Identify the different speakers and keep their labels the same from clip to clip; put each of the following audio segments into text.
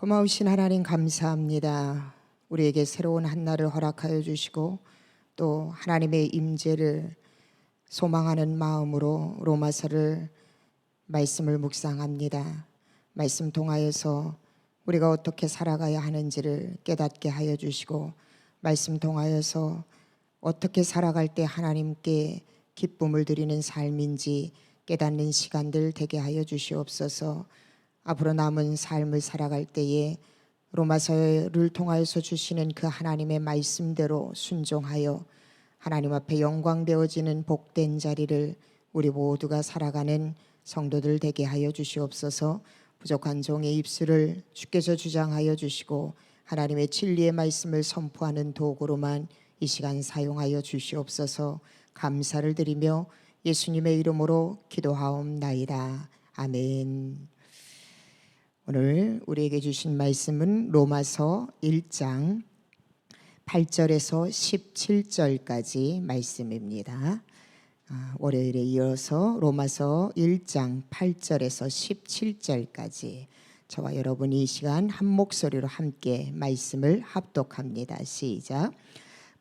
Speaker 1: 고마우신 하나님 감사합니다. 우리에게 새로운 한날을 허락하여 주시고 또 하나님의 임재를 소망하는 마음으로 로마서를 말씀을 묵상합니다. 말씀 통하여서 우리가 어떻게 살아가야 하는지를 깨닫게 하여 주시고 말씀 통하여서 어떻게 살아갈 때 하나님께 기쁨을 드리는 삶인지 깨닫는 시간들 되게 하여 주시옵소서. 앞으로 남은 삶을 살아갈 때에 로마서를 통하여서 주시는 그 하나님의 말씀대로 순종하여 하나님 앞에 영광되어지는 복된 자리를 우리 모두가 살아가는 성도들 되게 하여 주시옵소서. 부족한 종의 입술을 주께서 주장하여 주시고 하나님의 진리의 말씀을 선포하는 도구로만 이 시간 사용하여 주시옵소서. 감사를 드리며 예수님의 이름으로 기도하옵나이다. 아멘. 오늘 우리에게 주신 말씀은 로마서 1장 8절에서 17절까지 말씀입니다. 월요일에 이어서 로마서 1장 8절에서 17절까지 저와 여러분이 이 시간 한 목소리로 함께 말씀을 합독합니다. 시작.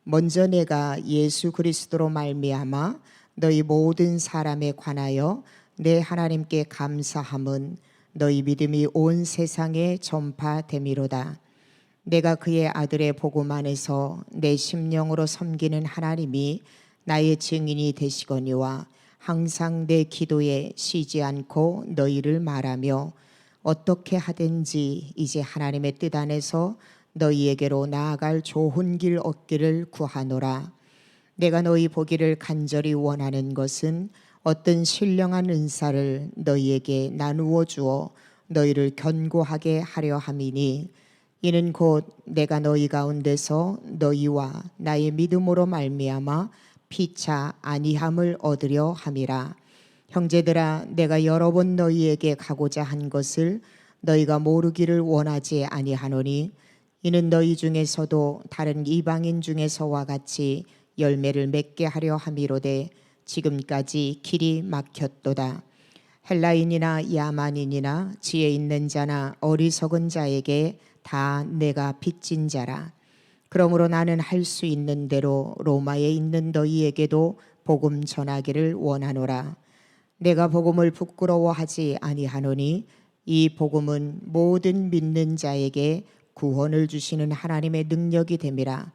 Speaker 1: 먼저 내가 예수 그리스도로 말미암아 너희 모든 사람에 관하여 내 하나님께 감사함은 너희 믿음이 온 세상에 전파됨이로다. 내가 그의 아들의 복음 안에서 내 심령으로 섬기는 하나님이 나의 증인이 되시거니와 항상 내 기도에 쉬지 않고 너희를 말하며 어떻게 하든지 이제 하나님의 뜻 안에서 너희에게로 나아갈 좋은 길 얻기를 구하노라. 내가 너희 보기를 간절히 원하는 것은 어떤 신령한 은사를 너희에게 나누어 주어 너희를 견고하게 하려 함이니 이는 곧 내가 너희 가운데서 너희와 나의 믿음으로 말미암아 피차 안위함을 얻으려 함이라. 형제들아, 내가 여러 번 너희에게 가고자 한 것을 너희가 모르기를 원하지 아니하노니 이는 너희 중에서도 다른 이방인 중에서와 같이 열매를 맺게 하려 함이로되 지금까지 길이 막혔도다. 헬라인이나 야만인이나 지혜 있는 자나 어리석은 자에게 다 내가 빚진 자라. 그러므로 나는 할 수 있는 대로 로마에 있는 너희에게도 복음 전하기를 원하노라. 내가 복음을 부끄러워하지 아니하노니 이 복음은 모든 믿는 자에게 구원을 주시는 하나님의 능력이 됨이라.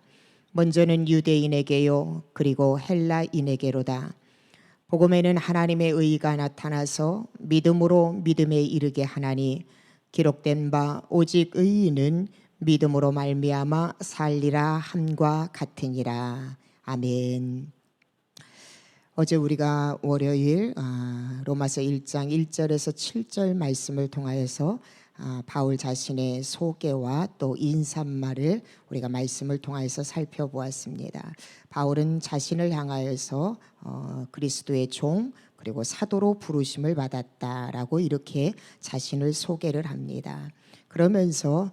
Speaker 1: 먼저는 유대인에게요 그리고 헬라인에게로다. 복음에는 하나님의 의가 나타나서 믿음으로 믿음에 이르게 하나니 기록된 바 오직 의인은 믿음으로 말미암아 살리라 함과 같으니라. 아멘. 어제 우리가 월요일 로마서 1장 1절에서 7절 말씀을 통하여서 바울 자신의 소개와 또 인사말을 우리가 말씀을 통하여서 살펴보았습니다. 바울은 자신을 향하여서 그리스도의 종 그리고 사도로 부르심을 받았다라고 이렇게 자신을 소개를 합니다. 그러면서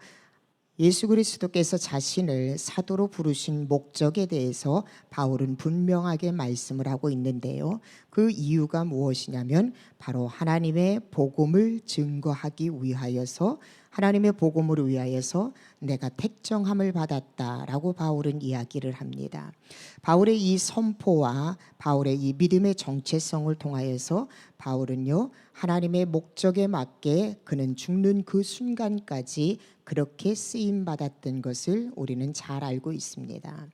Speaker 1: 예수 그리스도께서 자신을 사도로 부르신 목적에 대해서 바울은 분명하게 말씀을 하고 있는데요. 그 이유가 무엇이냐면 바로 하나님의 복음을 증거하기 위하여서 하나님의 복음을 위하여서 내가 택정함을 받았다라고 바울은 이야기를 합니다. 바울의 이 선포와 바울의 이 믿음의 정체성을 통하여서 바울은요 하나님의 목적에 맞게 그는 죽는 그 순간까지 그렇게 쓰임 받았던 것을 우리는 잘 알고 있습니다.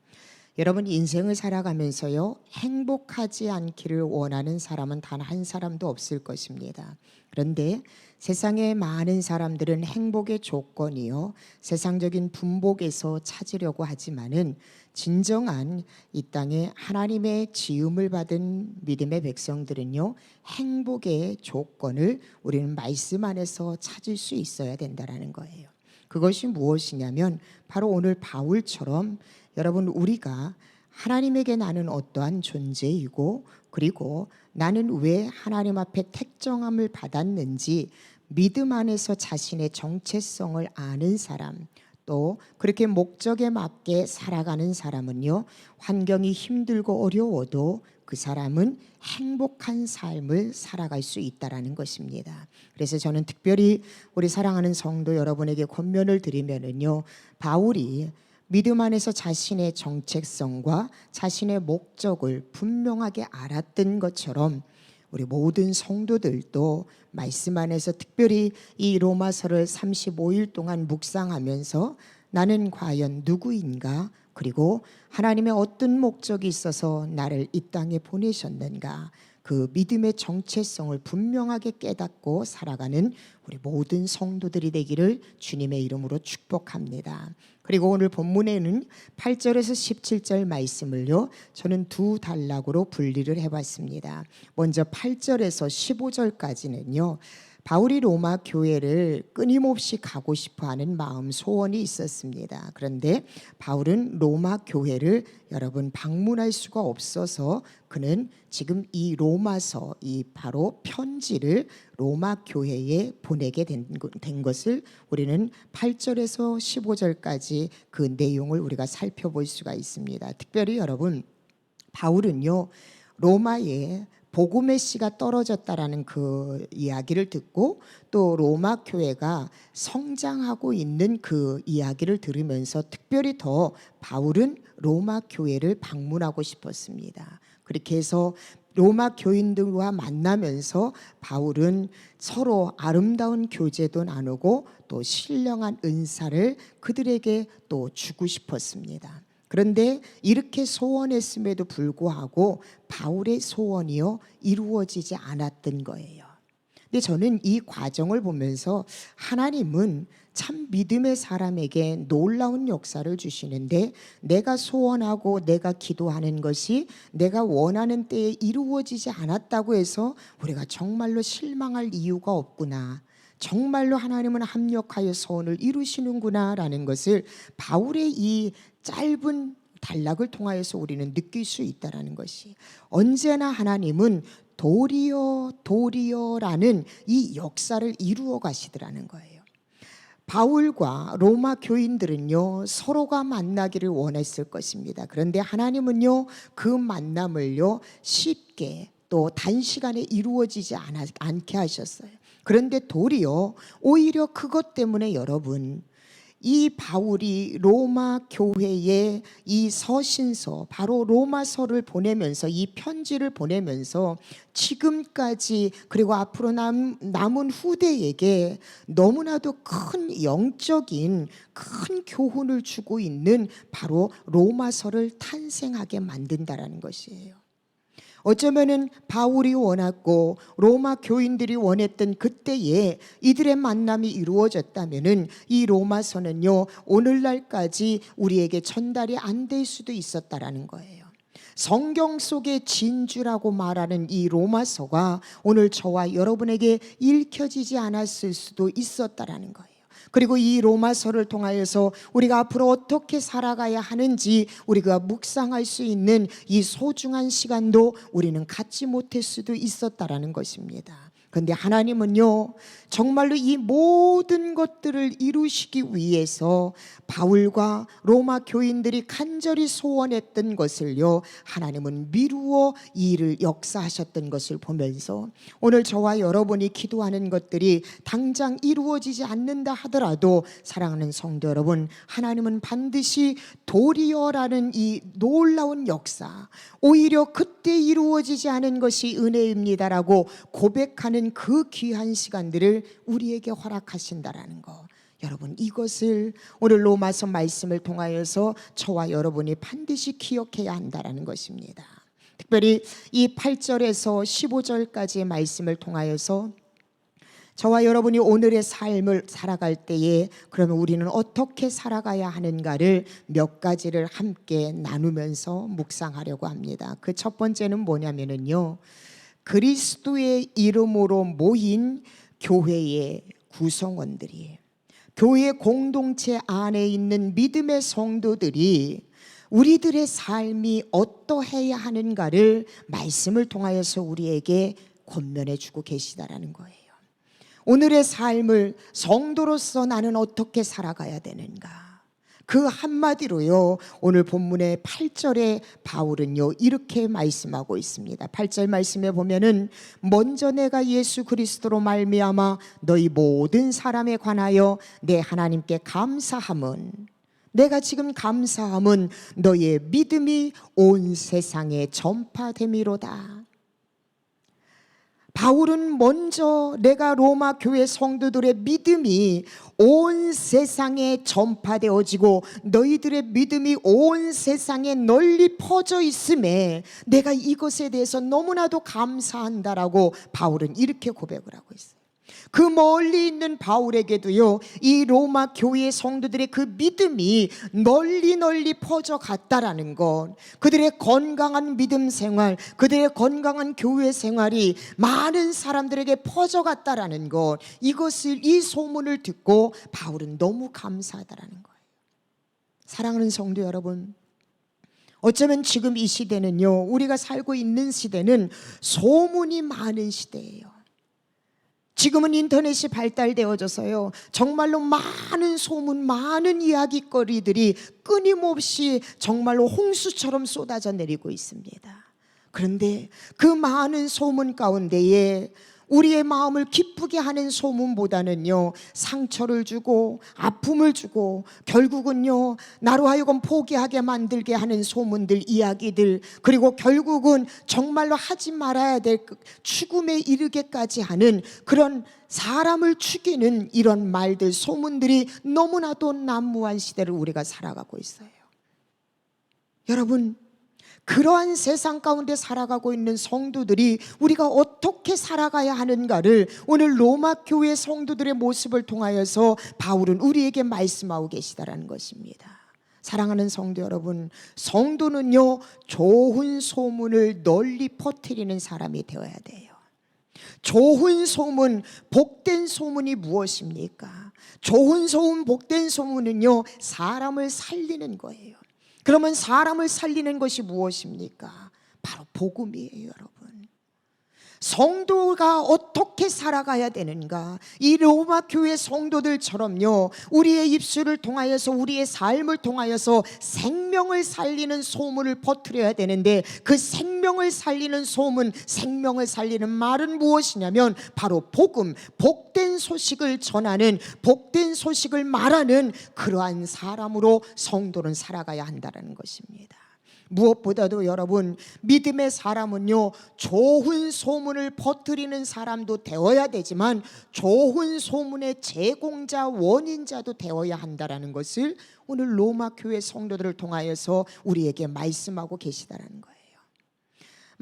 Speaker 1: 여러분 인생을 살아가면서요 행복하지 않기를 원하는 사람은 단 한 사람도 없을 것입니다. 그런데 세상의 많은 사람들은 행복의 조건이요 세상적인 분복에서 찾으려고 하지만은 진정한 이 땅에 하나님의 지음을 받은 믿음의 백성들은요 행복의 조건을 우리는 말씀 안에서 찾을 수 있어야 된다라는 거예요. 그것이 무엇이냐면 바로 오늘 바울처럼 여러분 우리가 하나님에게 나는 어떠한 존재이고 그리고 나는 왜 하나님 앞에 택정함을 받았는지 믿음 안에서 자신의 정체성을 아는 사람 또 그렇게 목적에 맞게 살아가는 사람은요 환경이 힘들고 어려워도 그 사람은 행복한 삶을 살아갈 수 있다라는 것입니다. 그래서 저는 특별히 우리 사랑하는 성도 여러분에게 권면을 드리면은요, 바울이 믿음 안에서 자신의 정체성과 자신의 목적을 분명하게 알았던 것처럼 우리 모든 성도들도 말씀 안에서 특별히 이 로마서를 35일 동안 묵상하면서 나는 과연 누구인가, 그리고 하나님의 어떤 목적이 있어서 나를 이 땅에 보내셨는가, 그 믿음의 정체성을 분명하게 깨닫고 살아가는 우리 모든 성도들이 되기를 주님의 이름으로 축복합니다. 그리고 오늘 본문에는 8절에서 17절 말씀을요, 저는 두 단락으로 분리를 해봤습니다. 먼저 8절에서 15절까지는요, 바울이 로마 교회를 끊임없이 가고 싶어하는 마음, 소원이 있었습니다. 그런데 바울은 로마 교회를 여러분 방문할 수가 없어서 그는 지금 이 로마서, 이 바로 편지를 로마 교회에 보내게 된 것을 우리는 8절에서 15절까지 그 내용을 우리가 살펴볼 수가 있습니다. 특별히 여러분, 바울은요, 로마에 복음의 씨가 떨어졌다라는 그 이야기를 듣고 또 로마 교회가 성장하고 있는 그 이야기를 들으면서 특별히 더 바울은 로마 교회를 방문하고 싶었습니다. 그렇게 해서 로마 교인들과 만나면서 바울은 서로 아름다운 교제도 나누고 또 신령한 은사를 그들에게 또 주고 싶었습니다. 그런데 이렇게 소원했음에도 불구하고 바울의 소원이요, 이루어지지 않았던 거예요. 근데 저는 이 과정을 보면서 하나님은 참 믿음의 사람에게 놀라운 역사를 주시는데, 내가 소원하고 내가 기도하는 것이 내가 원하는 때에 이루어지지 않았다고 해서 우리가 정말로 실망할 이유가 없구나, 정말로 하나님은 합력하여 소원을 이루시는구나 라는 것을 바울의 이 짧은 단락을 통하여서 우리는 느낄 수 있다는 것이, 언제나 하나님은 도리어라는 이 역사를 이루어 가시더라는 거예요. 바울과 로마 교인들은요, 서로가 만나기를 원했을 것입니다. 그런데 하나님은요, 그 만남을요, 쉽게 또 단시간에 이루어지지 않게 하셨어요. 그런데 도리어 오히려 그것 때문에 여러분, 이 바울이 로마 교회에 이 서신서, 바로 로마서를 보내면서, 이 편지를 보내면서 지금까지 그리고 앞으로 남은 후대에게 너무나도 큰 영적인 큰 교훈을 주고 있는 바로 로마서를 탄생하게 만든다라는 것이에요. 어쩌면은 바울이 원했고 로마 교인들이 원했던 그때에 이들의 만남이 이루어졌다면은 이 로마서는요, 오늘날까지 우리에게 전달이 안 될 수도 있었다라는 거예요. 성경 속의 진주라고 말하는 이 로마서가 오늘 저와 여러분에게 읽혀지지 않았을 수도 있었다라는 거예요. 그리고 이 로마서를 통하여서 우리가 앞으로 어떻게 살아가야 하는지 우리가 묵상할 수 있는 이 소중한 시간도 우리는 갖지 못할 수도 있었다라는 것입니다. 그런데 하나님은요, 정말로 이 모든 것들을 이루시기 위해서 바울과 로마 교인들이 간절히 소원했던 것을요, 하나님은 미루어 이 일을 역사하셨던 것을 보면서 오늘 저와 여러분이 기도하는 것들이 당장 이루어지지 않는다 하더라도 사랑하는 성도 여러분, 하나님은 반드시 도리어라는 이 놀라운 역사, 오히려 그때 이루어지지 않은 것이 은혜입니다라고 고백하는 그 귀한 시간들을 우리에게 허락하신다라는 거, 여러분, 이것을 오늘 로마서 말씀을 통하여서 저와 여러분이 반드시 기억해야 한다라는 것입니다. 특별히 이 8절에서 15절까지의 말씀을 통하여서 저와 여러분이 오늘의 삶을 살아갈 때에 그러면 우리는 어떻게 살아가야 하는가를 몇 가지를 함께 나누면서 묵상하려고 합니다. 그 첫 번째는 뭐냐면요, 그리스도의 이름으로 모인 교회의 구성원들이, 교회 공동체 안에 있는 믿음의 성도들이 우리들의 삶이 어떠해야 하는가를 말씀을 통하여서 우리에게 권면해 주고 계시다라는 거예요. 오늘의 삶을 성도로서 나는 어떻게 살아가야 되는가, 그 한마디로요, 오늘 본문의 8절에 바울은요 이렇게 말씀하고 있습니다. 8절 말씀에 보면은 먼저 내가 예수 그리스도로 말미암아 너희 모든 사람에 관하여 내 하나님께 감사함은, 내가 지금 감사함은 너희의 믿음이 온 세상에 전파됨이로다. 바울은 먼저 내가 로마 교회 성도들의 믿음이 온 세상에 전파되어지고 너희들의 믿음이 온 세상에 널리 퍼져 있음에 내가 이것에 대해서 너무나도 감사한다라고 바울은 이렇게 고백을 하고 있어요. 그 멀리 있는 바울에게도요, 이 로마 교회 성도들의 그 믿음이 널리 퍼져 갔다라는 것, 그들의 건강한 믿음 생활, 그들의 건강한 교회 생활이 많은 사람들에게 퍼져 갔다라는 것, 이것을, 이 소문을 듣고 바울은 너무 감사하다라는 거예요. 사랑하는 성도 여러분, 어쩌면 지금 이 시대는요, 우리가 살고 있는 시대는 소문이 많은 시대예요. 지금은 인터넷이 발달되어져서요, 정말로 많은 소문, 많은 이야기거리들이 끊임없이 정말로 홍수처럼 쏟아져 내리고 있습니다. 그런데 그 많은 소문 가운데에 우리의 마음을 기쁘게 하는 소문보다는요, 상처를 주고 아픔을 주고 결국은요, 나로 하여금 포기하게 만들게 하는 소문들, 이야기들, 그리고 결국은 정말로 하지 말아야 될 죽음에 이르게까지 하는 그런 사람을 죽이는 이런 말들, 소문들이 너무나도 난무한 시대를 우리가 살아가고 있어요. 여러분, 그러한 세상 가운데 살아가고 있는 성도들이 우리가 어떻게 살아가야 하는가를 오늘 로마 교회 성도들의 모습을 통하여서 바울은 우리에게 말씀하고 계시다라는 것입니다. 사랑하는 성도 여러분, 성도는요, 좋은 소문을 널리 퍼뜨리는 사람이 되어야 돼요. 좋은 소문, 복된 소문이 무엇입니까? 좋은 소문, 복된 소문은요, 사람을 살리는 거예요. 그러면 사람을 살리는 것이 무엇입니까? 바로 복음이에요, 여러분. 성도가 어떻게 살아가야 되는가? 이 로마 교회 성도들처럼요, 우리의 입술을 통하여서, 우리의 삶을 통하여서 생명을 살리는 소문을 퍼뜨려야 되는데, 그 생명을 살리는 소문, 생명을 살리는 말은 무엇이냐면 바로 복음, 복된 소식을 전하는, 복된 소식을 말하는 그러한 사람으로 성도는 살아가야 한다는 것입니다. 무엇보다도 여러분, 믿음의 사람은요, 좋은 소문을 퍼뜨리는 사람도 되어야 되지만 좋은 소문의 제공자, 원인자도 되어야 한다는 것을 오늘 로마 교회 성도들을 통하여서 우리에게 말씀하고 계시다는 거예요.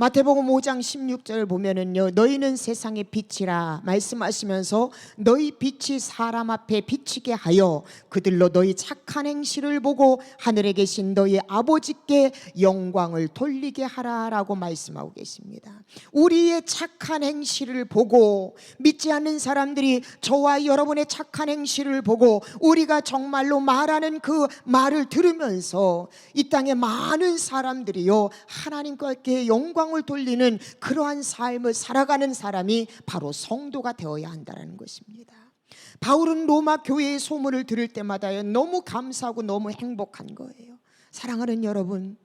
Speaker 1: 마태복음 5장 16절 보면은요, 너희는 세상의 빛이라 말씀하시면서 너희 빛이 사람 앞에 비치게 하여 그들로 너희 착한 행실을 보고 하늘에 계신 너희 아버지께 영광을 돌리게 하라라고 말씀하고 계십니다. 우리의 착한 행실을 보고, 믿지 않는 사람들이 저와 여러분의 착한 행실을 보고 우리가 정말로 말하는 그 말을 들으면서 이 땅에 많은 사람들이요, 하나님께 영광을 돌리는 그러한 삶을 살아가는 사람이 바로 성도가 되어야 한다는 것입니다. 바울은 로마 교회의 소문을 들을 때마다 너무 감사하고 너무 행복한 거예요. 사랑하는 여러분,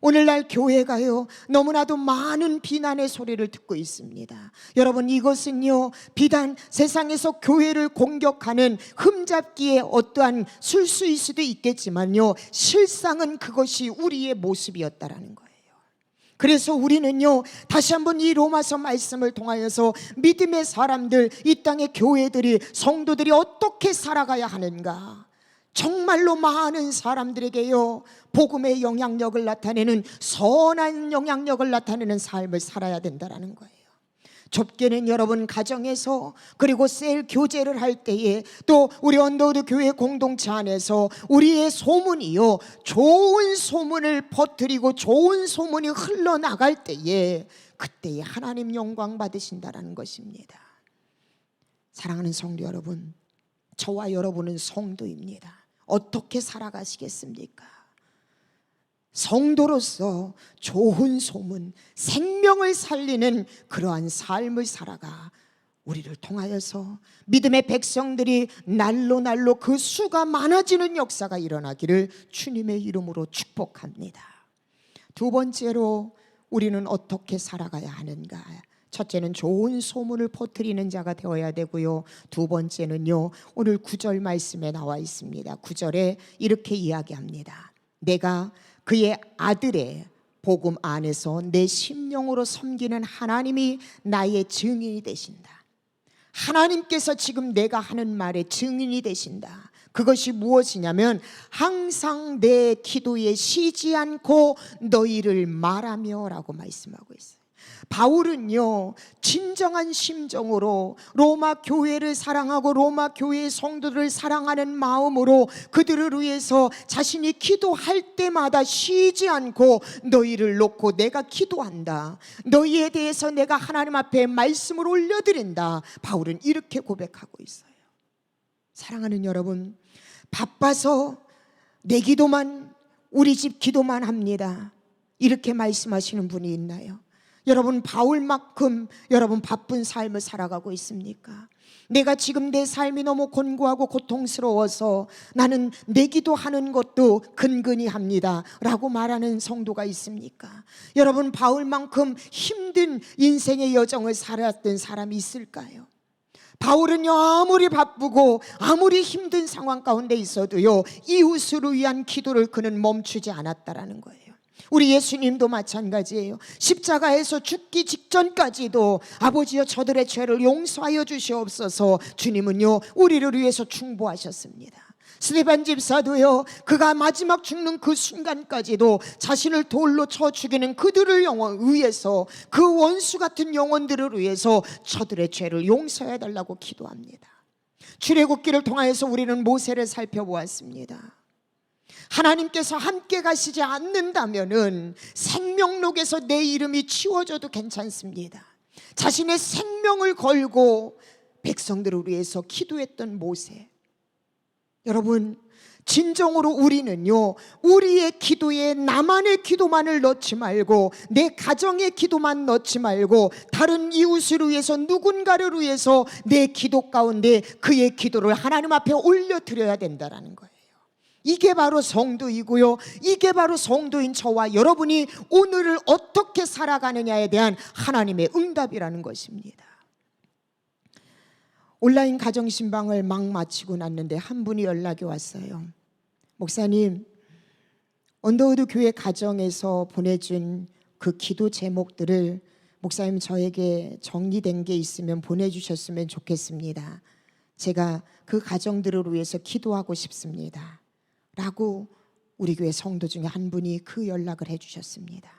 Speaker 1: 오늘날 교회가요, 너무나도 많은 비난의 소리를 듣고 있습니다. 여러분, 이것은요, 비단 세상에서 교회를 공격하는 흠잡기의 어떠한 술수일 수도 있겠지만요, 실상은 그것이 우리의 모습이었다라는 거예요. 그래서 우리는요, 다시 한번 이 로마서 말씀을 통하여서 믿음의 사람들, 이 땅의 교회들이, 성도들이 어떻게 살아가야 하는가, 정말로 많은 사람들에게요, 복음의 영향력을 나타내는, 선한 영향력을 나타내는 삶을 살아야 된다는 거예요. 좁게는 여러분 가정에서, 그리고 셀 교제를 할 때에, 또 우리 언더우드 교회 공동체 안에서 우리의 소문이요, 좋은 소문을 퍼뜨리고 좋은 소문이 흘러나갈 때에, 그때에 하나님 영광 받으신다는 것입니다. 사랑하는 성도 여러분, 저와 여러분은 성도입니다. 어떻게 살아가시겠습니까? 성도로서 좋은 소문, 생명을 살리는 그러한 삶을 살아가 우리를 통하여서 믿음의 백성들이 날로 그 수가 많아지는 역사가 일어나기를 주님의 이름으로 축복합니다. 두 번째로 우리는 어떻게 살아가야 하는가? 첫째는 좋은 소문을 퍼뜨리는 자가 되어야 되고요. 두 번째는요, 오늘 9절 말씀에 나와 있습니다. 9절에 이렇게 이야기합니다. 내가 그의 아들의 복음 안에서 내 심령으로 섬기는 하나님이 나의 증인이 되신다. 하나님께서 지금 내가 하는 말에 증인이 되신다. 그것이 무엇이냐면 항상 내 기도에 쉬지 않고 너희를 말하며 라고 말씀하고 있어요. 바울은요, 진정한 심정으로 로마 교회를 사랑하고 로마 교회의 성도들을 사랑하는 마음으로 그들을 위해서 자신이 기도할 때마다 쉬지 않고 너희를 놓고 내가 기도한다, 너희에 대해서 내가 하나님 앞에 말씀을 올려드린다, 바울은 이렇게 고백하고 있어요. 사랑하는 여러분, 바빠서 내 기도만, 우리 집 기도만 합니다, 이렇게 말씀하시는 분이 있나요? 여러분, 바울만큼 여러분 바쁜 삶을 살아가고 있습니까? 내가 지금 내 삶이 너무 곤고하고 고통스러워서 나는 내 기도하는 것도 근근히 합니다 라고 말하는 성도가 있습니까? 여러분, 바울만큼 힘든 인생의 여정을 살았던 사람이 있을까요? 바울은요, 아무리 바쁘고 아무리 힘든 상황 가운데 있어도요, 이웃을 위한 기도를 그는 멈추지 않았다라는 거예요. 우리 예수님도 마찬가지예요. 십자가에서 죽기 직전까지도 아버지여 저들의 죄를 용서하여 주시옵소서, 주님은요 우리를 위해서 충보하셨습니다. 스데반 집사도요, 그가 마지막 죽는 그 순간까지도 자신을 돌로 쳐 죽이는 그들을 위해서, 그 원수 같은 영혼들을 위해서 저들의 죄를 용서해 달라고 기도합니다. 출애굽기를 통하여서 우리는 모세를 살펴보았습니다. 하나님께서 함께 가시지 않는다면은 생명록에서 내 이름이 지워져도 괜찮습니다. 자신의 생명을 걸고 백성들을 위해서 기도했던 모세. 여러분, 진정으로 우리는요, 우리의 기도에 나만의 기도만을 넣지 말고, 내 가정의 기도만 넣지 말고, 다른 이웃을 위해서, 누군가를 위해서 내 기도 가운데 그의 기도를 하나님 앞에 올려드려야 된다는 거예요. 이게 바로 성도이고요, 이게 바로 성도인 저와 여러분이 오늘을 어떻게 살아가느냐에 대한 하나님의 응답이라는 것입니다. 온라인 가정신방을 막 마치고 났는데 한 분이 연락이 왔어요. 목사님, 언더우드 교회 가정에서 보내준 그 기도 제목들을 목사님 저에게 정리된 게 있으면 보내주셨으면 좋겠습니다. 제가 그 가정들을 위해서 기도하고 싶습니다 라고 우리 교회 성도 중에 한 분이 그 연락을 해주셨습니다.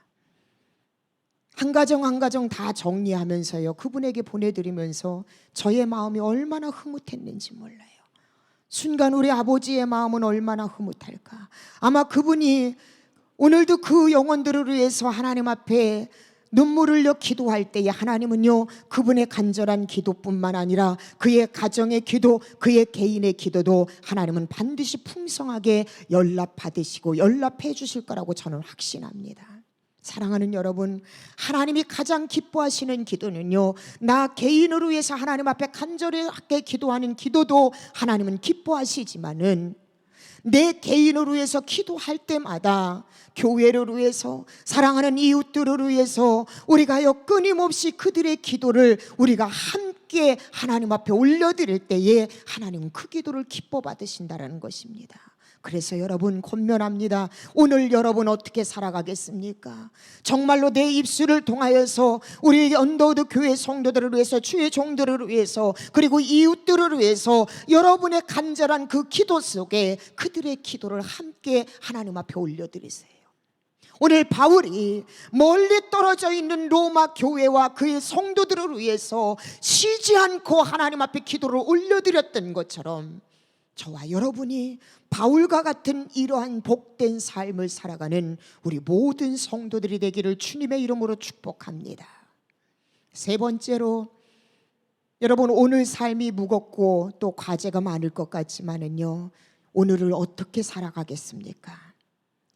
Speaker 1: 한 가정 한 가정 다 정리하면서요, 그분에게 보내드리면서 저의 마음이 얼마나 흐뭇했는지 몰라요. 순간 우리 아버지의 마음은 얼마나 흐뭇할까. 아마 그분이 오늘도 그 영혼들을 위해서 하나님 앞에 눈물을 흘려 기도할 때에 하나님은요, 그분의 간절한 기도뿐만 아니라 그의 가정의 기도, 그의 개인의 기도도 하나님은 반드시 풍성하게 연락받으시고 연락해 주실 거라고 저는 확신합니다. 사랑하는 여러분, 하나님이 가장 기뻐하시는 기도는요, 나 개인으로 위해서 하나님 앞에 간절하게 기도하는 기도도 하나님은 기뻐하시지만은 내 개인으로 위해서 기도할 때마다 교회를 위해서, 사랑하는 이웃들을 위해서 우리가요 끊임없이 그들의 기도를 우리가 함께 하나님 앞에 올려드릴 때에 하나님은 그 기도를 기뻐 받으신다는 것입니다. 그래서 여러분 권면합니다. 오늘 여러분 어떻게 살아가겠습니까? 정말로 내 입술을 통하여서 우리 언더우드 교회 성도들을 위해서, 주의 종들을 위해서, 그리고 이웃들을 위해서 여러분의 간절한 그 기도 속에 그들의 기도를 함께 하나님 앞에 올려드리세요. 오늘 바울이 멀리 떨어져 있는 로마 교회와 그의 성도들을 위해서 쉬지 않고 하나님 앞에 기도를 올려드렸던 것처럼 저와 여러분이 바울과 같은 이러한 복된 삶을 살아가는 우리 모든 성도들이 되기를 주님의 이름으로 축복합니다. 세 번째로, 여러분 오늘 삶이 무겁고 또 과제가 많을 것 같지만은요, 오늘을 어떻게 살아가겠습니까?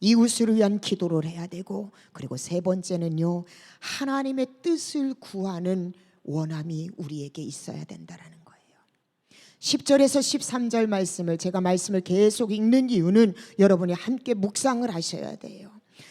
Speaker 1: 이웃을 위한 기도를 해야 되고, 그리고 세 번째는요, 하나님의 뜻을 구하는 원함이 우리에게 있어야 된다라는 거예요. 10절에서 13절 말씀을, 제가 말씀을 계속 읽는 이유는 여러분이 함께 묵상을 하셔야 돼요.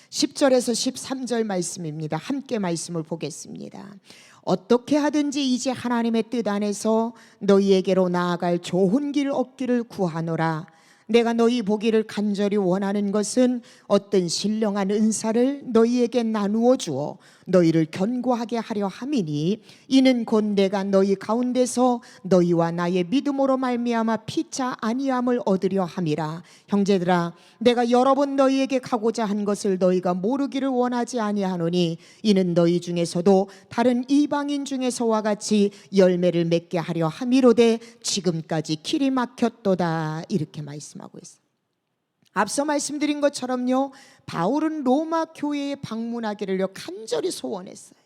Speaker 1: 10절에서 13절 말씀입니다. 함께 말씀을 보겠습니다. 어떻게 하든지 이제 하나님의 뜻 안에서 너희에게로 나아갈 좋은 길 얻기를 구하노라. 내가 너희 보기를 간절히 원하는 것은 어떤 신령한 은사를 너희에게 나누어 주어 너희를 견고하게 하려 함이니, 이는 곧 내가 너희 가운데서 너희와 나의 믿음으로 말미암아 피차 아니함을 얻으려 함이라. 형제들아, 내가 여러 번 너희에게 가고자 한 것을 너희가 모르기를 원하지 아니하노니, 이는 너희 중에서도 다른 이방인 중에서와 같이 열매를 맺게 하려 함이로되 지금까지 길이 막혔도다. 이렇게 말씀하고 있어요. 앞서 말씀드린 것처럼요, 바울은 로마 교회에 방문하기를 간절히 소원했어요.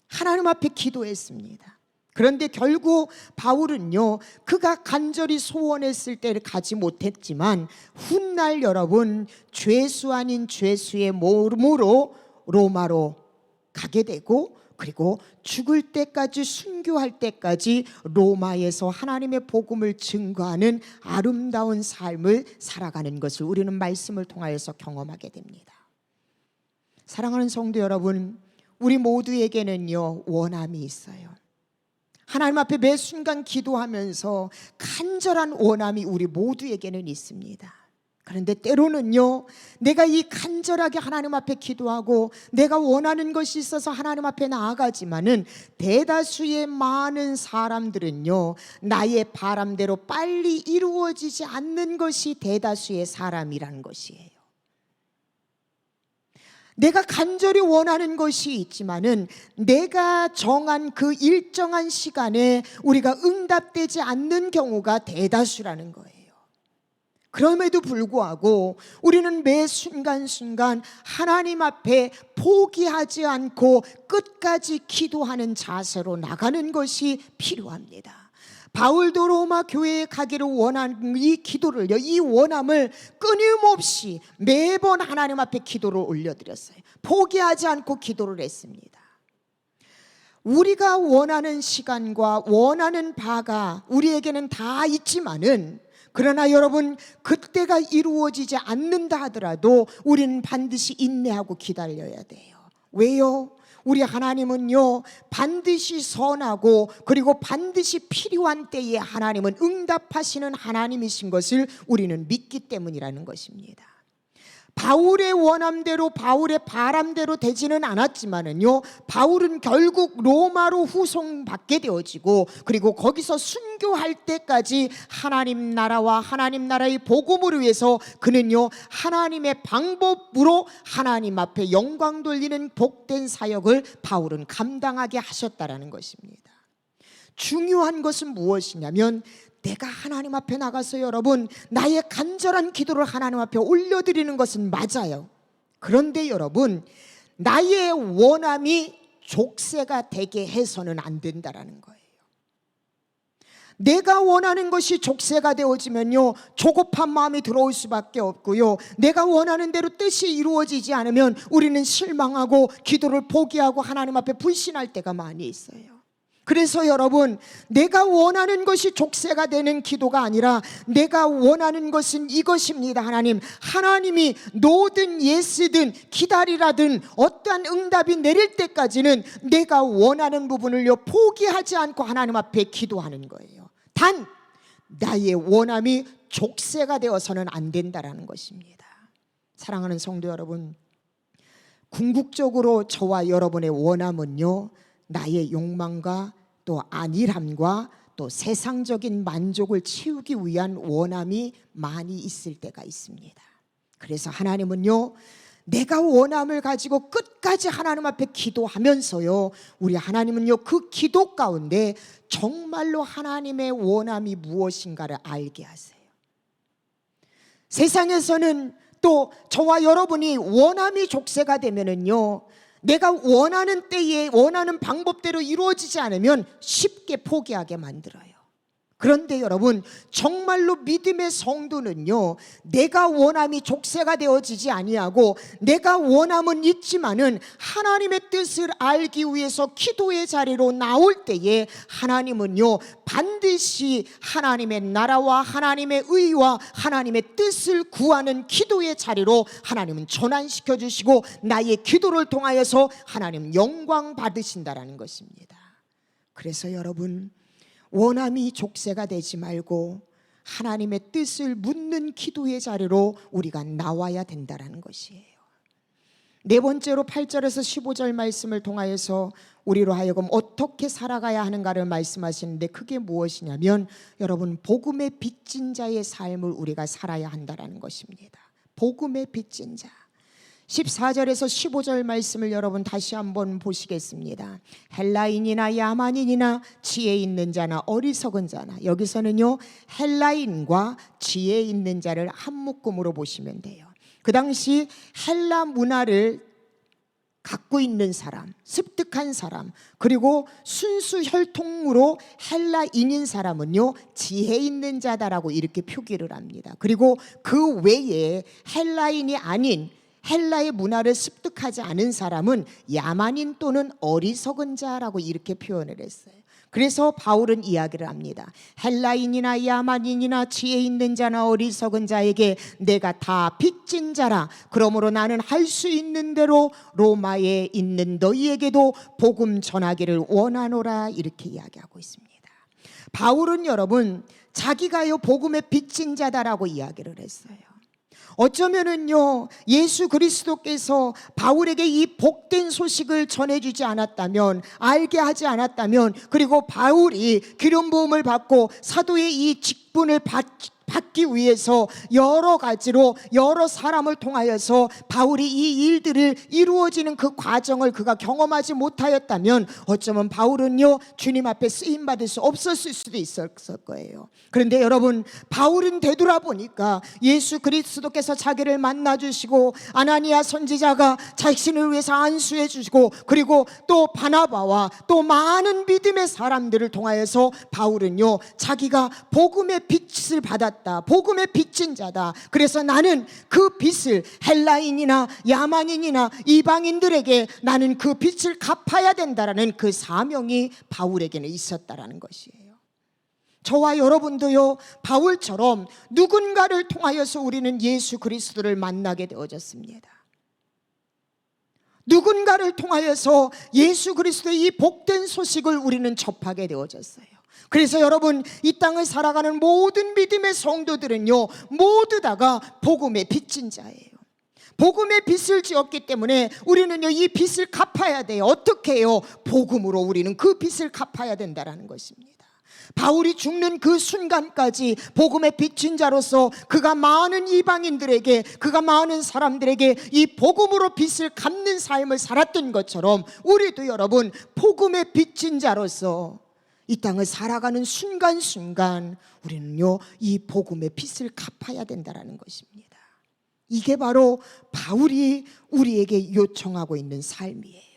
Speaker 1: 하나님 앞에 기도했습니다. 그런데 결국 바울은요, 그가 간절히 소원했을 때를 가지 못했지만 훗날 여러분, 죄수 아닌 죄수의 몸으로 로마로 가게 되고, 그리고 죽을 때까지, 순교할 때까지 로마에서 하나님의 복음을 증거하는 아름다운 삶을 살아가는 것을 우리는 말씀을 통하여서 경험하게 됩니다. 사랑하는 성도 여러분, 우리 모두에게는요, 원함이 있어요. 하나님 앞에 매 순간 기도하면서 간절한 원함이 우리 모두에게는 있습니다. 그런데 때로는요, 내가 이 간절하게 하나님 앞에 기도하고 내가 원하는 것이 있어서 하나님 앞에 나아가지만은 대다수의 많은 사람들은요, 나의 바람대로 빨리 이루어지지 않는 것이 대다수의 사람이라는 것이에요. 내가 간절히 원하는 것이 있지만은 내가 정한 그 일정한 시간에 우리가 응답되지 않는 경우가 대다수라는 거예요. 그럼에도 불구하고 우리는 매 순간순간 하나님 앞에 포기하지 않고 끝까지 기도하는 자세로 나가는 것이 필요합니다. 바울도 로마 교회에 가기를 원하는 이 기도를요, 이 원함을 끊임없이 매번 하나님 앞에 기도를 올려드렸어요. 포기하지 않고 기도를 했습니다. 우리가 원하는 시간과 원하는 바가 우리에게는 다 있지만은, 그러나 여러분, 그때가 이루어지지 않는다 하더라도 우리는 반드시 인내하고 기다려야 돼요. 왜요? 우리 하나님은요, 반드시 선하고 그리고 반드시 필요한 때에 하나님은 응답하시는 하나님이신 것을 우리는 믿기 때문이라는 것입니다. 바울의 원함대로, 바울의 바람대로 되지는 않았지만은요, 바울은 결국 로마로 후송받게 되어지고, 그리고 거기서 순교할 때까지 하나님 나라와 하나님 나라의 복음을 위해서 그는요, 하나님의 방법으로 하나님 앞에 영광 돌리는 복된 사역을 바울은 감당하게 하셨다라는 것입니다. 중요한 것은 무엇이냐면, 내가 하나님 앞에 나가서 여러분, 나의 간절한 기도를 하나님 앞에 올려드리는 것은 맞아요. 그런데 여러분, 나의 원함이 족쇄가 되게 해서는 안 된다라는 거예요. 내가 원하는 것이 족쇄가 되어지면요, 조급한 마음이 들어올 수밖에 없고요, 내가 원하는 대로 뜻이 이루어지지 않으면 우리는 실망하고 기도를 포기하고 하나님 앞에 불신할 때가 많이 있어요. 그래서 여러분, 내가 원하는 것이 족쇄가 되는 기도가 아니라 내가 원하는 것은 이것입니다. 하나님이 노든 예스든 기다리라든 어떠한 응답이 내릴 때까지는 내가 원하는 부분을요, 포기하지 않고 하나님 앞에 기도하는 거예요. 단 나의 원함이 족쇄가 되어서는 안 된다라는 것입니다. 사랑하는 성도 여러분, 궁극적으로 저와 여러분의 원함은요, 나의 욕망과 또 안일함과 또 세상적인 만족을 채우기 위한 원함이 많이 있을 때가 있습니다. 그래서 하나님은요, 내가 원함을 가지고 끝까지 하나님 앞에 기도하면서요, 우리 하나님은요, 그 기도 가운데 정말로 하나님의 원함이 무엇인가를 알게 하세요. 세상에서는 또 저와 여러분이 원함이 족쇄가 되면은요, 내가 원하는 때에 원하는 방법대로 이루어지지 않으면 쉽게 포기하게 만들어요. 그런데 여러분, 정말로 믿음의 성도는요, 내가 원함이 족쇄가 되어지지 아니하고 내가 원함은 있지만은 하나님의 뜻을 알기 위해서 기도의 자리로 나올 때에 하나님은요 반드시 하나님의 나라와 하나님의 의와 하나님의 뜻을 구하는 기도의 자리로 하나님은 전환시켜 주시고 나의 기도를 통하여서 하나님 영광 받으신다라는 것입니다. 그래서 여러분, 원함이 족쇄가 되지 말고 하나님의 뜻을 묻는 기도의 자리로 우리가 나와야 된다는 것이에요. 네 번째로 8절에서 15절 말씀을 통하여서 우리로 하여금 어떻게 살아가야 하는가를 말씀하시는데, 그게 무엇이냐면 여러분, 복음의 빚진 자의 삶을 우리가 살아야 한다는 것입니다. 복음의 빚진 자. 14절에서 15절 말씀을 여러분 다시 한번 보시겠습니다. 헬라인이나 야만인이나 지혜 있는 자나 어리석은 자나, 여기서는요 헬라인과 지혜 있는 자를 한 묶음으로 보시면 돼요. 그 당시 헬라 문화를 갖고 있는 사람, 습득한 사람, 그리고 순수 혈통으로 헬라인인 사람은요 지혜 있는 자다라고 이렇게 표기를 합니다. 그리고 그 외에 헬라인이 아닌, 헬라의 문화를 습득하지 않은 사람은 야만인 또는 어리석은 자라고 이렇게 표현을 했어요. 그래서 바울은 이야기를 합니다. 헬라인이나 야만인이나 지혜 있는 자나 어리석은 자에게 내가 다 빚진 자라. 그러므로 나는 할 수 있는 대로 로마에 있는 너희에게도 복음 전하기를 원하노라, 이렇게 이야기하고 있습니다. 바울은 여러분 자기가요 복음의 빚진 자다라고 이야기를 했어요. 어쩌면은요 예수 그리스도께서 바울에게 이 복된 소식을 전해주지 않았다면, 알게 하지 않았다면, 그리고 바울이 기름 부음을 받고 사도의 이 직분을 받기 위해서 여러 가지로 여러 사람을 통하여서 바울이 이 일들을 이루어지는 그 과정을 그가 경험하지 못하였다면 어쩌면 바울은요 주님 앞에 쓰임받을 수 없었을 수도 있었을 거예요. 그런데 여러분, 바울은 되돌아보니까 예수 그리스도께서 자기를 만나주시고 아나니아 선지자가 자신을 위해서 안수해 주시고, 그리고 또 바나바와 또 많은 믿음의 사람들을 통하여서 바울은요 자기가 복음의 빛을 받았다, 복음의 빚진 자다. 그래서 나는 그 빚을 헬라인이나 야만인이나 이방인들에게 나는 그 빚을 갚아야 된다라는 그 사명이 바울에게는 있었다라는 것이에요. 저와 여러분도요 바울처럼 누군가를 통하여서 우리는 예수 그리스도를 만나게 되어졌습니다. 누군가를 통하여서 예수 그리스도의 이 복된 소식을 우리는 접하게 되어졌어요. 그래서 여러분, 이 땅을 살아가는 모든 믿음의 성도들은요 모두 다가 복음의 빚진 자예요. 복음의 빚을 지었기 때문에 우리는요 이 빚을 갚아야 돼요. 어떻게 해요? 복음으로 우리는 그 빚을 갚아야 된다는 것입니다. 바울이 죽는 그 순간까지 복음의 빚진 자로서 그가 많은 이방인들에게, 그가 많은 사람들에게 이 복음으로 빚을 갚는 삶을 살았던 것처럼 우리도 여러분 복음의 빚진 자로서 이 땅을 살아가는 순간순간 우리는요 이 복음의 빚을 갚아야 된다는 것입니다. 이게 바로 바울이 우리에게 요청하고 있는 삶이에요.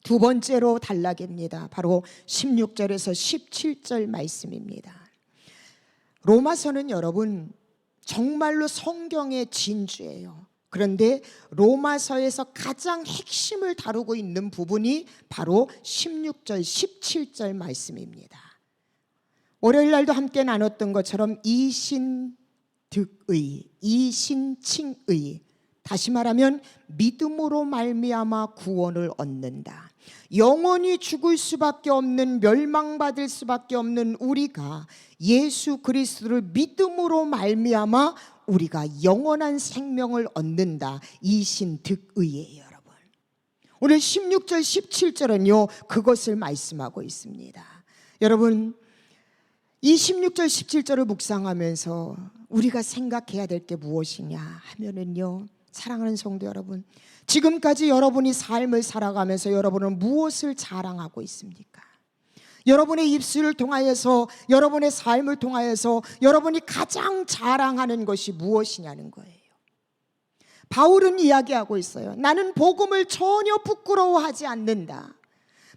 Speaker 1: 두 번째로 단락입니다. 바로 16절에서 17절 말씀입니다. 로마서는 여러분 정말로 성경의 진주예요. 그런데 로마서에서 가장 핵심을 다루고 있는 부분이 바로 16절, 17절 말씀입니다. 월요일 날도 함께 나눴던 것처럼 이신득의, 이신칭의, 다시 말하면 믿음으로 말미암아 구원을 얻는다. 영원히 죽을 수밖에 없는, 멸망받을 수밖에 없는 우리가 예수 그리스도를 믿음으로 말미암아 우리가 영원한 생명을 얻는다. 이신득의예요, 여러분. 오늘 16절 17절은요 그것을 말씀하고 있습니다. 여러분, 이 16절 17절을 묵상하면서 우리가 생각해야 될 게 무엇이냐 하면은요, 사랑하는 성도 여러분, 지금까지 여러분이 삶을 살아가면서 여러분은 무엇을 자랑하고 있습니까? 여러분의 입술을 통하여서, 여러분의 삶을 통하여서 여러분이 가장 자랑하는 것이 무엇이냐는 거예요. 바울은 이야기하고 있어요. 나는 복음을 전혀 부끄러워하지 않는다.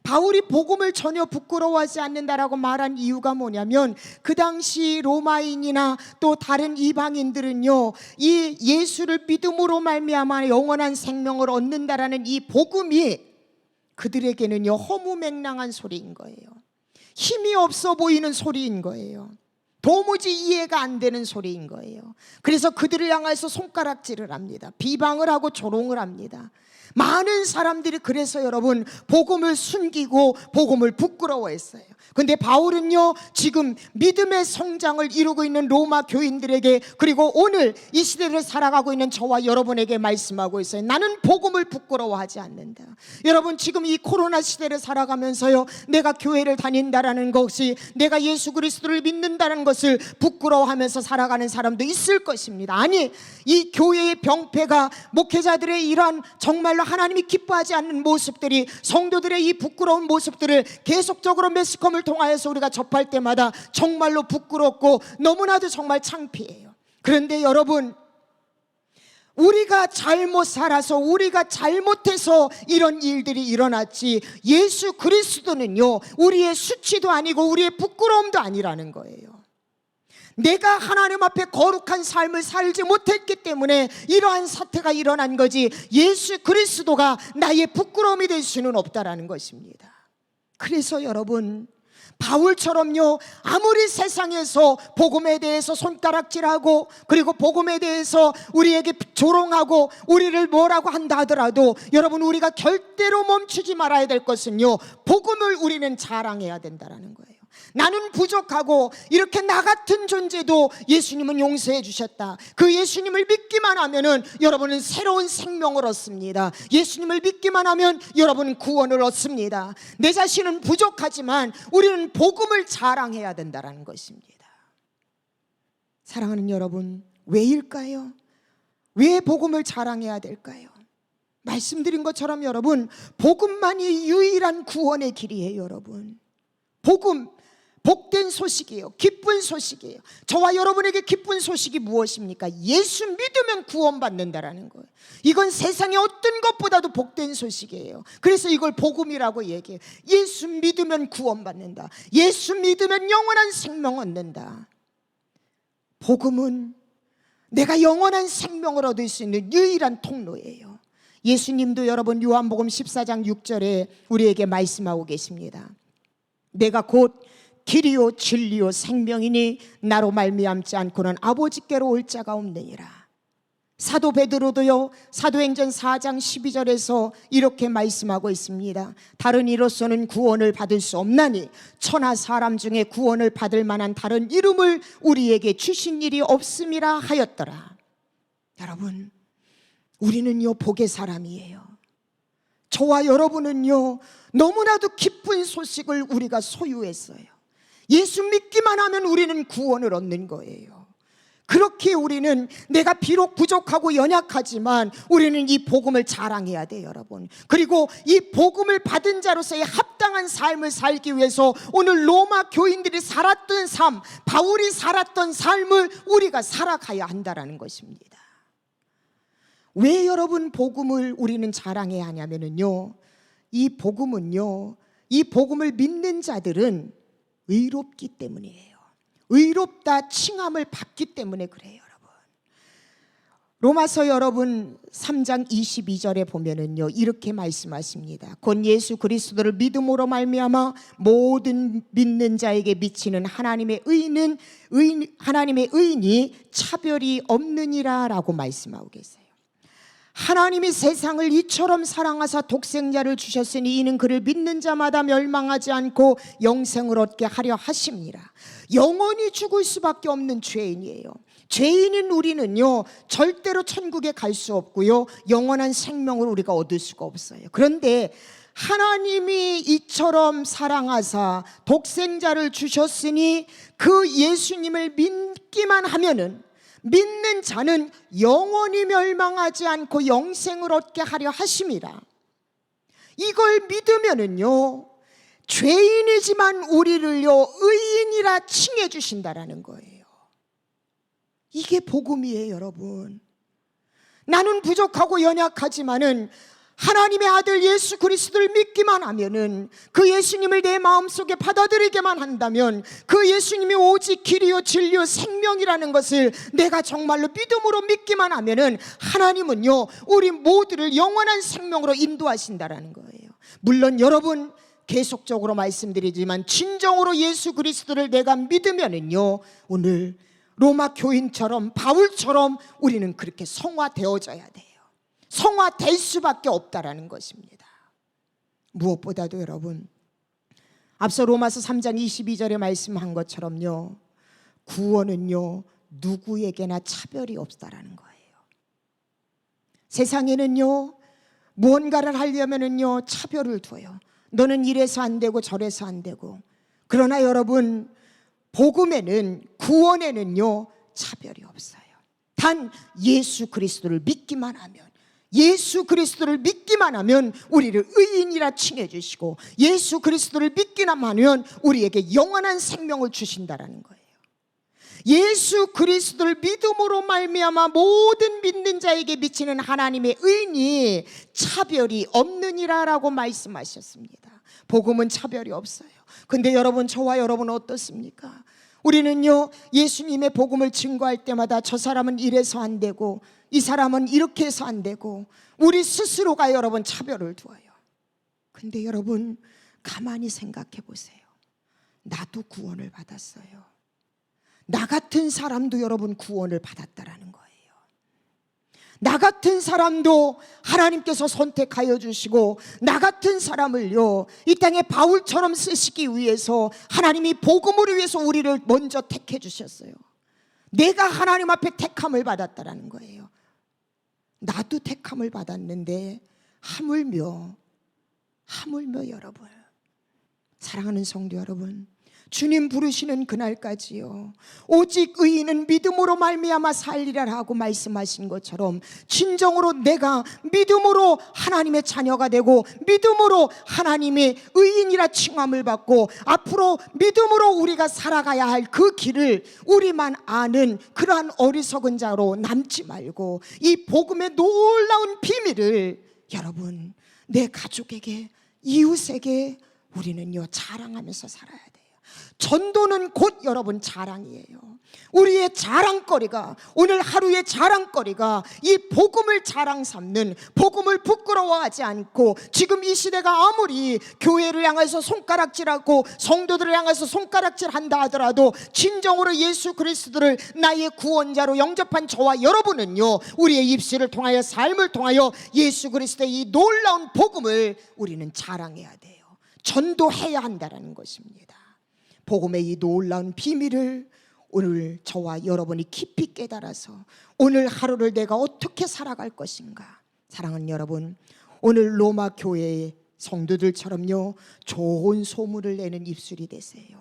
Speaker 1: 바울이 복음을 전혀 부끄러워하지 않는다라고 말한 이유가 뭐냐면 그 당시 로마인이나 또 다른 이방인들은요, 이 예수를 믿음으로 말미암아 영원한 생명을 얻는다라는 이 복음이 그들에게는요 허무맹랑한 소리인 거예요. 힘이 없어 보이는 소리인 거예요. 도무지 이해가 안 되는 소리인 거예요. 그래서 그들을 향해서 손가락질을 합니다. 비방을 하고 조롱을 합니다. 많은 사람들이 그래서 여러분 복음을 숨기고 복음을 부끄러워했어요. 근데 바울은요 지금 믿음의 성장을 이루고 있는 로마 교인들에게, 그리고 오늘 이 시대를 살아가고 있는 저와 여러분에게 말씀하고 있어요. 나는 복음을 부끄러워하지 않는다. 여러분 지금 이 코로나 시대를 살아가면서요, 내가 교회를 다닌다라는 것이, 내가 예수 그리스도를 믿는다는 것을 부끄러워하면서 살아가는 사람도 있을 것입니다. 아니, 이 교회의 병폐가, 목회자들의 이러한 정말로 하나님이 기뻐하지 않는 모습들이, 성도들의 이 부끄러운 모습들을 계속적으로 매스컴을 통하여서 우리가 접할 때마다 정말로 부끄럽고 너무나도 정말 창피해요. 그런데 여러분, 우리가 잘못 살아서, 우리가 잘못해서 이런 일들이 일어났지, 예수 그리스도는요 우리의 수치도 아니고 우리의 부끄러움도 아니라는 거예요. 내가 하나님 앞에 거룩한 삶을 살지 못했기 때문에 이러한 사태가 일어난 거지, 예수 그리스도가 나의 부끄러움이 될 수는 없다라는 것입니다. 그래서 여러분, 바울처럼요 아무리 세상에서 복음에 대해서 손가락질하고, 그리고 복음에 대해서 우리에게 조롱하고 우리를 뭐라고 한다 하더라도, 여러분 우리가 절대로 멈추지 말아야 될 것은요, 복음을 우리는 자랑해야 된다라는 거예요. 나는 부족하고 이렇게 나 같은 존재도 예수님은 용서해 주셨다. 그 예수님을 믿기만 하면은 여러분은 새로운 생명을 얻습니다. 예수님을 믿기만 하면 여러분은 구원을 얻습니다. 내 자신은 부족하지만 우리는 복음을 자랑해야 된다는 것입니다. 사랑하는 여러분, 왜일까요? 왜 복음을 자랑해야 될까요? 말씀드린 것처럼 여러분, 복음만이 유일한 구원의 길이에요. 여러분, 복음, 복된 소식이에요. 기쁜 소식이에요. 저와 여러분에게 기쁜 소식이 무엇입니까? 예수 믿으면 구원받는다라는 거예요. 이건 세상의 어떤 것보다도 복된 소식이에요. 그래서 이걸 복음이라고 얘기해요. 예수 믿으면 구원받는다. 예수 믿으면 영원한 생명 얻는다. 복음은 내가 영원한 생명을 얻을 수 있는 유일한 통로예요. 예수님도 여러분 요한복음 14장 6절에 우리에게 말씀하고 계십니다. 내가 곧 길이요 진리요 생명이니 나로 말미암지 않고는 아버지께로 올 자가 없느니라. 사도 베드로도요 사도행전 4장 12절에서 이렇게 말씀하고 있습니다. 다른 이로서는 구원을 받을 수 없나니 천하 사람 중에 구원을 받을 만한 다른 이름을 우리에게 주신 일이 없음이라 하였더라. 여러분, 우리는요 복의 사람이에요. 저와 여러분은요 너무나도 기쁜 소식을 우리가 소유했어요. 예수 믿기만 하면 우리는 구원을 얻는 거예요. 그렇게 우리는, 내가 비록 부족하고 연약하지만 우리는 이 복음을 자랑해야 돼요, 여러분. 그리고 이 복음을 받은 자로서의 합당한 삶을 살기 위해서 오늘 로마 교인들이 살았던 삶, 바울이 살았던 삶을 우리가 살아가야 한다는 것입니다. 왜 여러분 복음을 우리는 자랑해야 하냐면요, 이 복음은요, 이 복음을 믿는 자들은 의롭기 때문이에요. 의롭다 칭함을 받기 때문에 그래요, 여러분. 로마서 여러분 3장 22절에 보면은요 이렇게 말씀하십니다. 곧 예수 그리스도를 믿음으로 말미암아 모든 믿는 자에게 미치는 하나님의 의인이 차별이 없느니라라고 말씀하고 계세요. 하나님이 세상을 이처럼 사랑하사 독생자를 주셨으니 이는 그를 믿는 자마다 멸망하지 않고 영생을 얻게 하려 하심이라. 영원히 죽을 수밖에 없는 죄인이에요. 죄인인 우리는요 절대로 천국에 갈 수 없고요 영원한 생명을 우리가 얻을 수가 없어요. 그런데 하나님이 이처럼 사랑하사 독생자를 주셨으니 그 예수님을 믿기만 하면은, 믿는 자는 영원히 멸망하지 않고 영생을 얻게 하려 하심이라. 이걸 믿으면은요 죄인이지만 우리를요 의인이라 칭해 주신다라는 거예요. 이게 복음이에요, 여러분. 나는 부족하고 연약하지만은 하나님의 아들 예수 그리스도를 믿기만 하면은, 그 예수님을 내 마음속에 받아들이기만 한다면, 그 예수님이 오직 길이요 진리요 생명이라는 것을 내가 정말로 믿음으로 믿기만 하면은, 하나님은요 우리 모두를 영원한 생명으로 인도하신다라는 거예요. 물론 여러분, 계속적으로 말씀드리지만 진정으로 예수 그리스도를 내가 믿으면은요, 오늘 로마 교인처럼 바울처럼 우리는 그렇게 성화되어져야 돼요. 성화될 수밖에 없다라는 것입니다. 무엇보다도 여러분, 앞서 로마서 3장 22절에 말씀한 것처럼요, 구원은요 누구에게나 차별이 없다라는 거예요. 세상에는요 무언가를 하려면은요 차별을 둬요. 너는 이래서 안 되고 저래서 안 되고. 그러나 여러분, 복음에는, 구원에는요 차별이 없어요. 단 예수 그리스도를 믿기만 하면, 예수 그리스도를 믿기만 하면 우리를 의인이라 칭해 주시고, 예수 그리스도를 믿기만 하면 우리에게 영원한 생명을 주신다라는 거예요. 예수 그리스도를 믿음으로 말미암아 모든 믿는 자에게 미치는 하나님의 의인이 차별이 없느니라라고 말씀하셨습니다. 복음은 차별이 없어요. 근데 여러분, 저와 여러분은 어떻습니까? 우리는요 예수님의 복음을 증거할 때마다 저 사람은 이래서 안 되고 이 사람은 이렇게 해서 안 되고, 우리 스스로가 여러분 차별을 두어요. 근데 여러분, 가만히 생각해 보세요. 나도 구원을 받았어요. 나 같은 사람도 여러분 구원을 받았다라는 거예요. 나 같은 사람도 하나님께서 선택하여 주시고, 나 같은 사람을요 이 땅에 바울처럼 쓰시기 위해서 하나님이 복음을 위해서 우리를 먼저 택해 주셨어요. 내가 하나님 앞에 택함을 받았다라는 거예요. 나도 택함을 받았는데 하물며 여러분, 사랑하는 성도 여러분, 주님 부르시는 그날까지요 오직 의인은 믿음으로 말미암아 살리라라고 말씀하신 것처럼, 진정으로 내가 믿음으로 하나님의 자녀가 되고 믿음으로 하나님의 의인이라 칭함을 받고 앞으로 믿음으로 우리가 살아가야 할 그 길을 우리만 아는 그러한 어리석은 자로 남지 말고, 이 복음의 놀라운 비밀을 여러분, 내 가족에게, 이웃에게 우리는요 자랑하면서 살아야 돼요. 전도는 곧 여러분 자랑이에요. 우리의 자랑거리가, 오늘 하루의 자랑거리가 이 복음을 자랑 삼는, 복음을 부끄러워하지 않고, 지금 이 시대가 아무리 교회를 향해서 손가락질하고 성도들을 향해서 손가락질한다 하더라도 진정으로 예수 그리스도를 나의 구원자로 영접한 저와 여러분은요 우리의 입술을 통하여, 삶을 통하여 예수 그리스도의 이 놀라운 복음을 우리는 자랑해야 돼요. 전도해야 한다는 것입니다. 복음의 이 놀라운 비밀을 오늘 저와 여러분이 깊이 깨달아서 오늘 하루를 내가 어떻게 살아갈 것인가. 사랑하는 여러분, 오늘 로마 교회의 성도들처럼요 좋은 소문을 내는 입술이 되세요.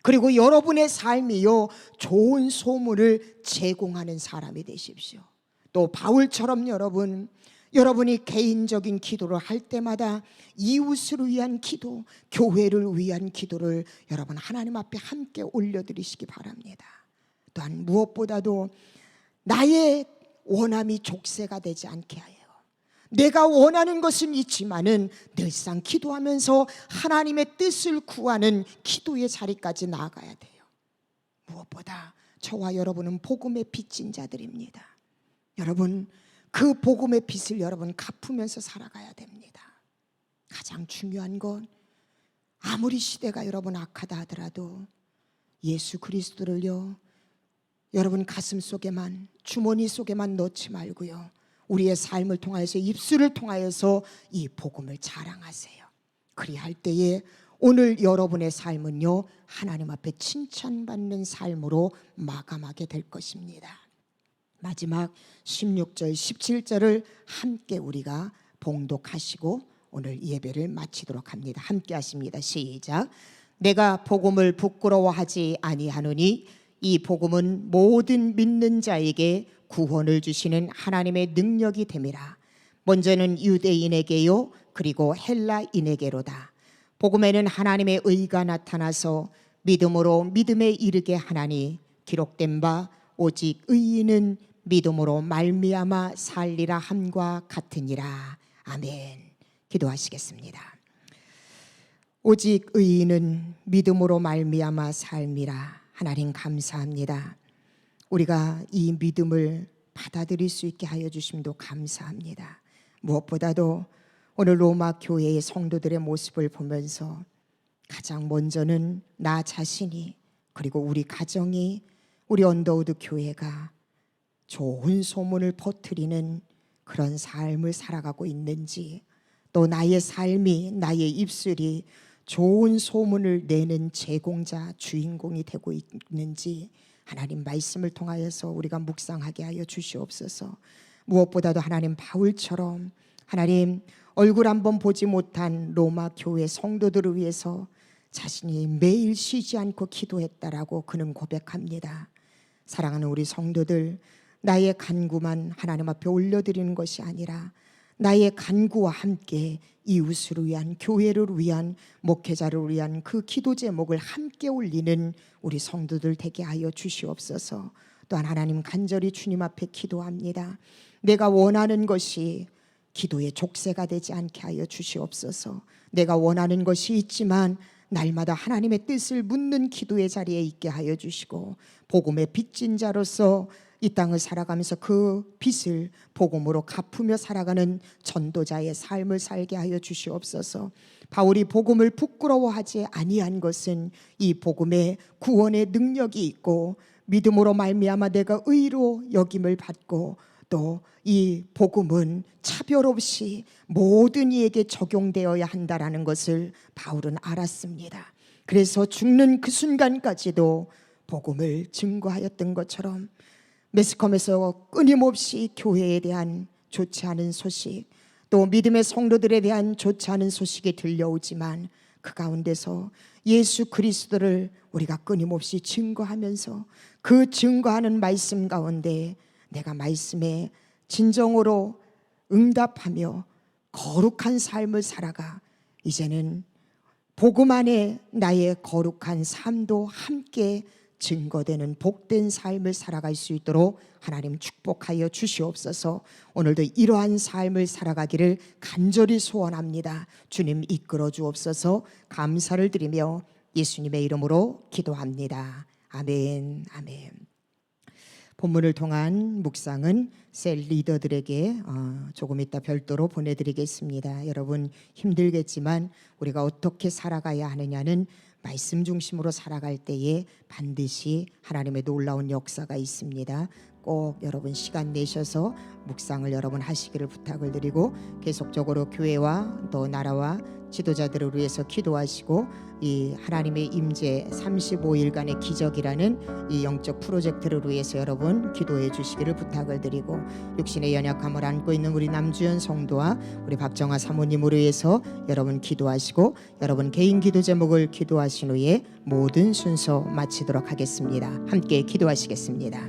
Speaker 1: 그리고 여러분의 삶이요 좋은 소문을 제공하는 사람이 되십시오. 또 바울처럼 여러분이 개인적인 기도를 할 때마다 이웃을 위한 기도, 교회를 위한 기도를 여러분 하나님 앞에 함께 올려드리시기 바랍니다. 또한 무엇보다도 나의 원함이 족쇄가 되지 않게 하여, 내가 원하는 것은 있지만은 늘상 기도하면서 하나님의 뜻을 구하는 기도의 자리까지 나아가야 돼요. 무엇보다 저와 여러분은 복음의 빚진 자들입니다. 여러분, 그 복음의 빚을 여러분 갚으면서 살아가야 됩니다. 가장 중요한 건, 아무리 시대가 여러분 악하다 하더라도 예수 그리스도를요 여러분 가슴 속에만, 주머니 속에만 넣지 말고요 우리의 삶을 통하여서, 입술을 통하여서 이 복음을 자랑하세요. 그리할 때에 오늘 여러분의 삶은요 하나님 앞에 칭찬받는 삶으로 마감하게 될 것입니다. 마지막 16절 17절을 함께 우리가 봉독하시고 오늘 예배를 마치도록 합니다. 함께 하십니다. 시작. 내가 복음을 부끄러워하지 아니하노니 이 복음은 모든 믿는 자에게 구원을 주시는 하나님의 능력이 됨이라. 먼저는 유대인에게요 그리고 헬라인에게로다. 복음에는 하나님의 의가 나타나서 믿음으로 믿음에 이르게 하나니, 기록된 바 오직 의인은 믿음으로 말미암아 살리라 함과 같으니라. 아멘. 기도하시겠습니다. 오직 의인은 믿음으로 말미암아 삶이라. 하나님 감사합니다. 우리가 이 믿음을 받아들일 수 있게 하여 주심도 감사합니다. 무엇보다도 오늘 로마 교회의 성도들의 모습을 보면서 가장 먼저는 나 자신이, 그리고 우리 가정이, 우리 언더우드 교회가 좋은 소문을 퍼뜨리는 그런 삶을 살아가고 있는지, 또 나의 삶이, 나의 입술이 좋은 소문을 내는 제공자, 주인공이 되고 있는지 하나님 말씀을 통하여서 우리가 묵상하게 하여 주시옵소서. 무엇보다도 하나님 바울처럼 하나님 얼굴 한번 보지 못한 로마 교회 성도들을 위해서 자신이 매일 쉬지 않고 기도했다라고 그는 고백합니다. 사랑하는 우리 성도들, 나의 간구만 하나님 앞에 올려드리는 것이 아니라 나의 간구와 함께 이웃을 위한, 교회를 위한, 목회자를 위한 그 기도 제목을 함께 올리는 우리 성도들 되게 하여 주시옵소서. 또한 하나님 간절히 주님 앞에 기도합니다. 내가 원하는 것이 기도의 족쇄가 되지 않게 하여 주시옵소서. 내가 원하는 것이 있지만 날마다 하나님의 뜻을 묻는 기도의 자리에 있게 하여 주시고, 복음의 빚진 자로서 이 땅을 살아가면서 그 빚을 복음으로 갚으며 살아가는 전도자의 삶을 살게 하여 주시옵소서. 바울이 복음을 부끄러워하지 아니한 것은 이 복음에 구원의 능력이 있고 믿음으로 말미암아 내가 의로 여김을 받고, 또 이 복음은 차별 없이 모든 이에게 적용되어야 한다라는 것을 바울은 알았습니다. 그래서 죽는 그 순간까지도 복음을 증거하였던 것처럼 매스컴에서 끊임없이 교회에 대한 좋지 않은 소식, 또 믿음의 성도들에 대한 좋지 않은 소식이 들려오지만 그 가운데서 예수 그리스도를 우리가 끊임없이 증거하면서 그 증거하는 말씀 가운데 내가 말씀에 진정으로 응답하며 거룩한 삶을 살아가 이제는 복음 안에 나의 거룩한 삶도 함께 증거되는 복된 삶을 살아갈 수 있도록 하나님 축복하여 주시옵소서. 오늘도 이러한 삶을 살아가기를 간절히 소원합니다. 주님 이끌어 주옵소서. 감사를 드리며 예수님의 이름으로 기도합니다. 아멘. 아멘. 본문을 통한 묵상은 셀 리더들에게 조금 이따 별도로 보내드리겠습니다. 여러분 힘들겠지만 우리가 어떻게 살아가야 하느냐는 말씀 중심으로 살아갈 때에 반드시 하나님의 놀라운 역사가 있습니다. 꼭 여러분 시간 내셔서 묵상을 여러분 하시기를 부탁을 드리고, 계속적으로 교회와 또 나라와 지도자들을 위해서 기도하시고, 이 하나님의 임재 35일간의 기적이라는 이 영적 프로젝트를 위해서 여러분 기도해 주시기를 부탁을 드리고, 육신의 연약함을 안고 있는 우리 남주현 성도와 우리 박정아 사모님을 위해서 여러분 기도하시고, 여러분 개인 기도 제목을 기도하신 후에 모든 순서 마치도록 하겠습니다. 함께 기도하시겠습니다.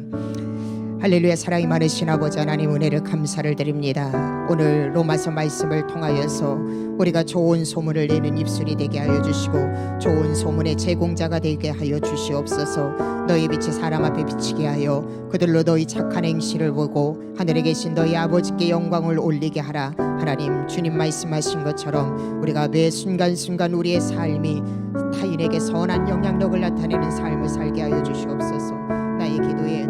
Speaker 1: 할렐루야. 사랑이 많으신 아버지 하나님, 은혜를 감사를 드립니다. 오늘 로마서 말씀을 통하여서 우리가 좋은 소문을 내는 입술이 되게 하여 주시고 좋은 소문의 제공자가 되게 하여 주시옵소서. 너희 빛이 사람 앞에 비치게 하여 그들로 너희 착한 행실을 보고 하늘에 계신 너희 아버지께 영광을 올리게 하라. 하나님, 주님 말씀하신 것처럼 우리가 매 순간순간 우리의 삶이 타인에게 선한 영향력을 나타내는 삶을 살게 하여 주시옵소서. 나의 기도에